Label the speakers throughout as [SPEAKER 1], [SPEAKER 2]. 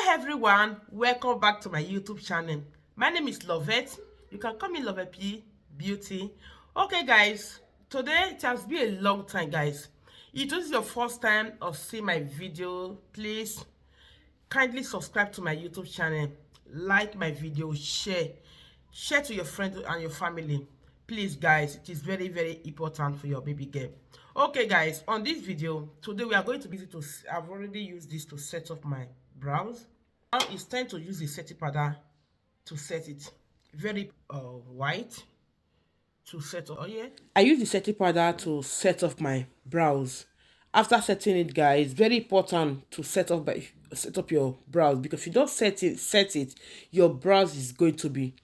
[SPEAKER 1] Everyone, welcome back to my YouTube channel. My name is Lovette. You can call me Lovette P Beauty. Okay guys, today it has been a long time guys. If this is your first time of seeing my video, please kindly subscribe to my YouTube channel, like my video, share to your friends and your family. Please guys, it is very important for your baby girl. Okay guys, on this video today we are going to be to I've already used this to set up my brows. Now it's time to use the setting powder to set it. Very white to set up. Oh yeah, I use the setting powder to set up my brows. After setting it guys, very important to set up your brows, because if you don't set it, your brows is going to be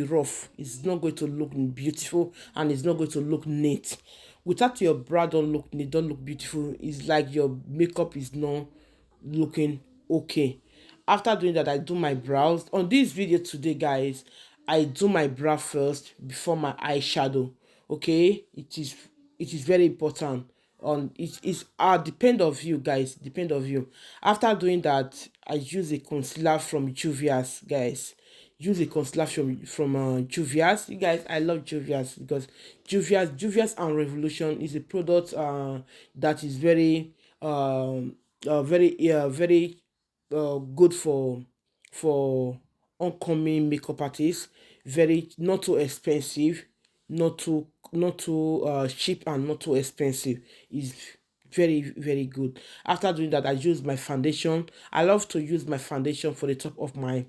[SPEAKER 1] rough. It's not going to look beautiful, and it's not going to look neat. Without your brow don't look neat, don't look beautiful, it's like your makeup is not looking okay. After doing that, I do my brows. On this video today guys, I do my brow first before my eyeshadow. Okay, it is very important. On it is depend of you guys, depend of you. After doing that, I use a concealer from Juvia's guys. Use a concealer from Juvia's. You guys, I love Juvia's because Juvia's and Revolution is a product that is very good for oncoming makeup artists. Very not too expensive, not too cheap, and not too expensive. Is very good. After doing that, I use my foundation. I love to use my foundation for the top of my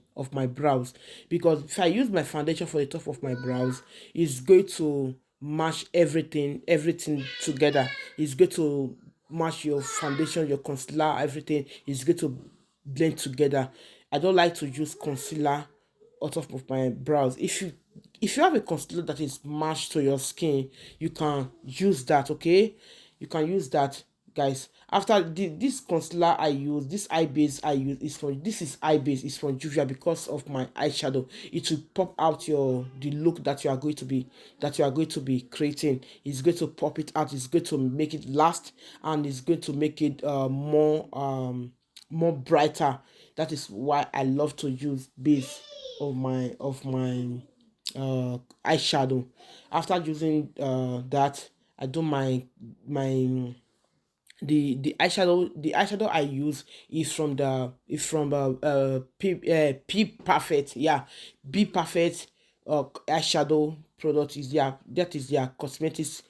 [SPEAKER 1] brows, because if I use my foundation for the top of my brows, it's going to match everything together. It's going to match your foundation, your concealer, everything is going to blend together. I don't like to use concealer on top of my brows. If you have a concealer that is matched to your skin, you can use that. Okay, you can use that guys. After this concealer I use, this eye base I use is from this is eye base is from Juvia, because of my eyeshadow. It will pop out the look that you are going to be creating. It's going to pop it out, it's going to make it last, and it's going to make it more brighter. That is why I love to use base of my eyeshadow. After using that, I do my the eyeshadow I use is from P Perfect. Yeah, Be Perfect eyeshadow product is their cosmetics.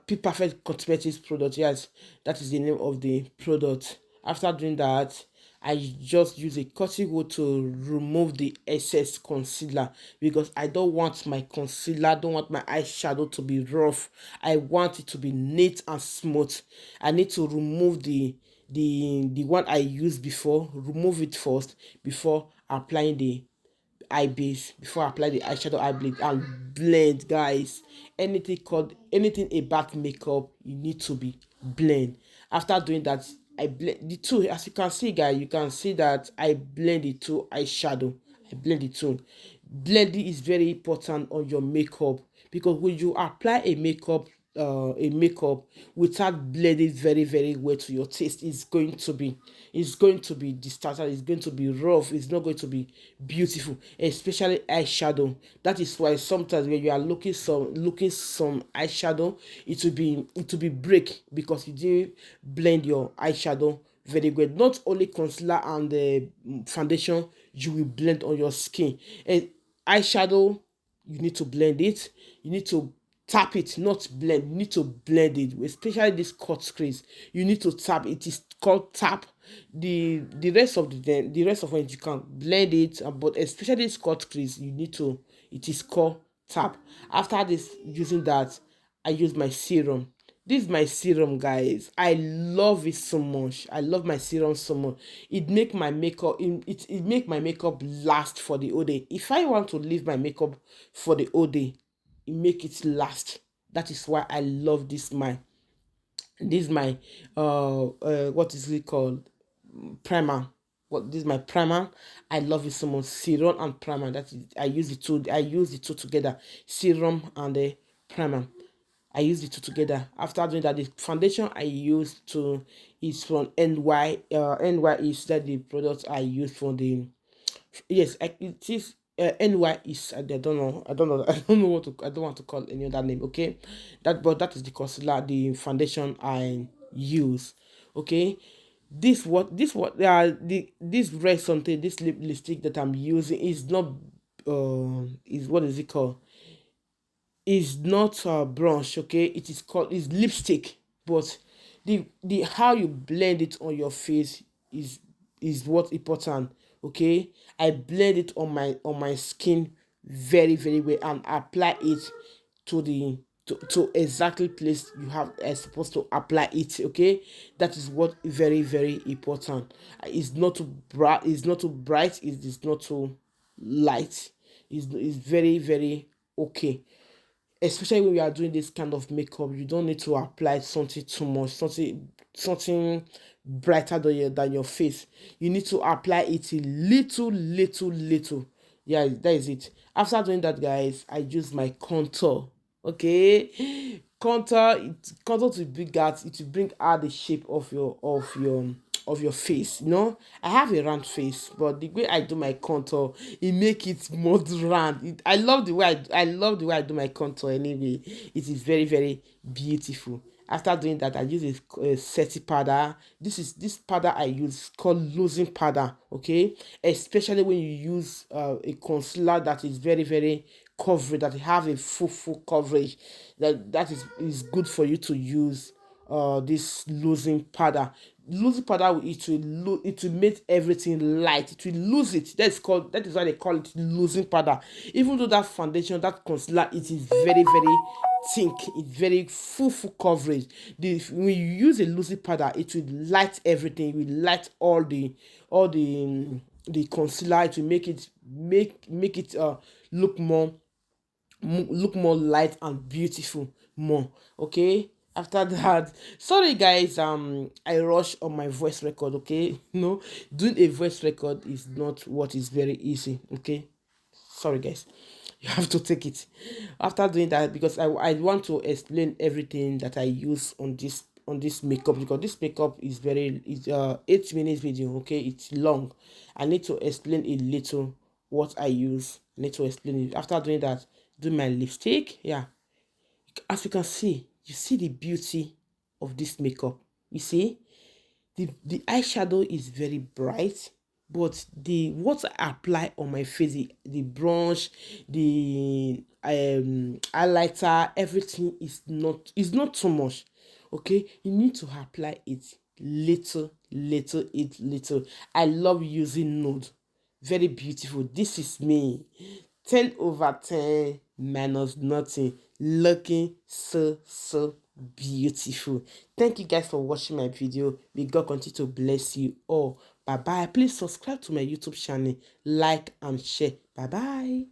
[SPEAKER 1] P Perfect cosmetics product. Yes, that is the name of the product. After doing that, I just use a cutting wood to remove the excess concealer, because I don't want my eyeshadow to be rough. I want it to be neat and smooth. I need to remove the one I used before, remove it first before applying the eye base, before I apply the eyeshadow eye blade and blend guys. Anything about makeup, you need to be blend. After doing that, I blend the two. As you can see guys, you can see that I blend the two eyeshadow. I blend the two. Blending is very important on your makeup, because when you apply a makeup without blending very well to your taste, it's going to be distorted, it's going to be rough, it's not going to be beautiful, especially eyeshadow. That is why sometimes when you are looking some eyeshadow, it will be break, because you didn't blend your eyeshadow very good. Not only concealer and the foundation you will blend on your skin, and eyeshadow, you need to blend it. You need to tap it, not blend. You need to blend it, especially this cut crease. You need to tap. It is called tap. The rest of it you can blend it, but especially this cut crease, you need to. It is called tap. After this, using that, I use my serum. This is my serum guys. I love it so much. I love my serum so much. It make my makeup last for the whole day. If I want to leave my makeup for the whole day, it make it last. That is why I love this my what is it called, primer. What This is my primer. I love it so much. Serum and primer. That is, I use the two together, serum and the primer. I use the two together. After doing that, the foundation I used to is from NY. NY is that the product I use for the, yes, it is NY is, I don't know, I don't know what to, I don't want to call any other name. Okay, but that is the concealer, the foundation I use. Okay, this what the this red something, this lipstick that I'm using is not is, what is it called, is not bronze. Okay, it is called, is lipstick, but the how you blend it on your face is what important. Okay, I blend it on my skin very very well and apply it to the to exactly place you have supposed to apply it. Okay, that is what very very important. It's not too bright, it's not too bright, it is not too light. Is very very okay, especially when we are doing this kind of makeup. You don't need to apply something too much, something brighter than your face. You need to apply it a little. Yeah, that is it. After doing that, guys, I use my contour. Okay, contour to bring out, it will bring out the shape of your face. I have a round face, but the way I do my contour, it make it more round. I love the way I love the way I do my contour anyway. It is very very beautiful. After doing that, I use a setting powder. This powder I use called losing powder. Okay, especially when you use a concealer that is very very coverage, that have a full coverage, that is good for you to use this losing powder. Losing powder, it will make everything light, it will lose it. That is why they call it losing powder. Even though that foundation, that concealer, it is very very thick, it's very full coverage. When you use a losing powder, it will light everything, it will light all the concealer. It will make it look more light and beautiful more. Okay, after that, sorry guys, I rush on my voice record. Okay, no, doing a voice record is not what is very easy. Okay, sorry guys, you have to take it. After doing that, because I want to explain everything that I use on this makeup, because this makeup is 8 minutes video. Okay, it's long. I need to explain a little what I use. I need to explain it. After doing that, do my lipstick. Yeah, as you can see, you see the beauty of this makeup. You see, the eyeshadow is very bright, but the what I apply on my face, the bronze, the highlighter, everything is not too much. Okay, you need to apply it little. I love using nude, very beautiful. This is me, 10/10 minus nothing, looking so beautiful. Thank you guys for watching my video. May God continue to bless you all. Bye bye. Please subscribe to my YouTube channel, like and share. Bye bye.